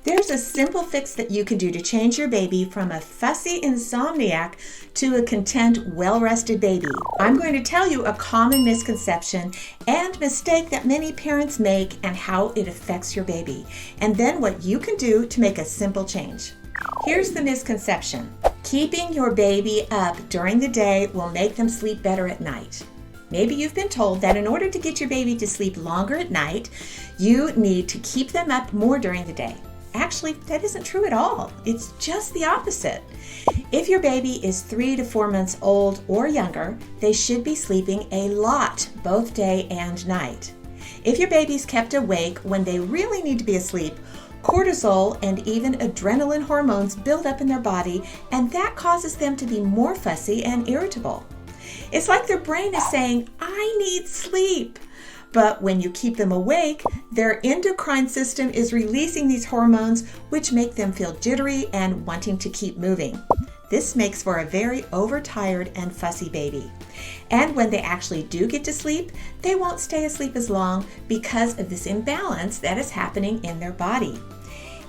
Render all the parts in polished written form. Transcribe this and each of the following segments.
There's a simple fix that you can do to change your baby from a fussy insomniac to a content, well-rested baby. I'm going to tell you a common misconception and mistake that many parents make and how it affects your baby, and then what you can do to make a simple change. Here's the misconception. Keeping your baby up during the day will make them sleep better at night. Maybe you've been told that in order to get your baby to sleep longer at night, you need to keep them up more during the day. Actually, that isn't true at all. It's just the opposite. If your baby is 3 to 4 months old or younger, they should be sleeping a lot, both day and night. If your baby's kept awake when they really need to be asleep, cortisol and even adrenaline hormones build up in their body, and that causes them to be more fussy and irritable. It's like their brain is saying, "I need sleep." But when you keep them awake, their endocrine system is releasing these hormones, which make them feel jittery and wanting to keep moving. This makes for a very overtired and fussy baby. And when they actually do get to sleep, they won't stay asleep as long because of this imbalance that is happening in their body.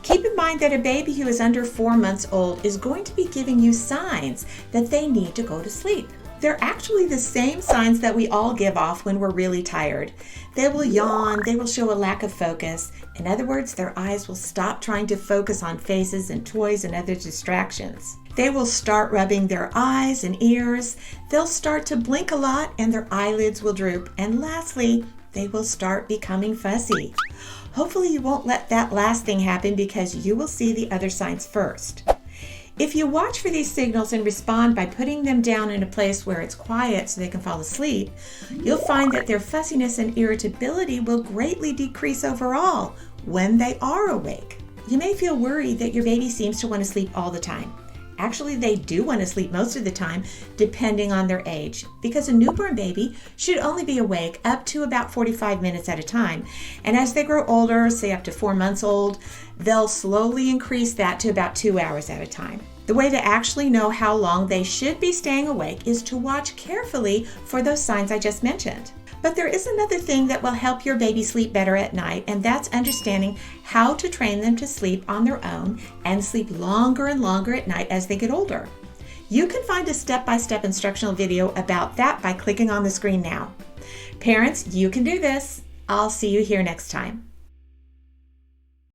Keep in mind that a baby who is under 4 months old is going to be giving you signs that they need to go to sleep. They're actually the same signs that we all give off when we're really tired. They will yawn, they will show a lack of focus. In other words, their eyes will stop trying to focus on faces and toys and other distractions. They will start rubbing their eyes and ears. They'll start to blink a lot and their eyelids will droop. And lastly, they will start becoming fussy. Hopefully you won't let that last thing happen because you will see the other signs first. If you watch for these signals and respond by putting them down in a place where it's quiet so they can fall asleep, you'll find that their fussiness and irritability will greatly decrease overall when they are awake. You may feel worried that your baby seems to want to sleep all the time. Actually, they do want to sleep most of the time, depending on their age, because a newborn baby should only be awake up to about 45 minutes at a time. And as they grow older, say up to 4 months old, they'll slowly increase that to about 2 hours at a time. The way to actually know how long they should be staying awake is to watch carefully for those signs I just mentioned. But there is another thing that will help your baby sleep better at night, and that's understanding how to train them to sleep on their own and sleep longer and longer at night as they get older. You can find a step-by-step instructional video about that by clicking on the screen now. Parents, you can do this. I'll see you here next time.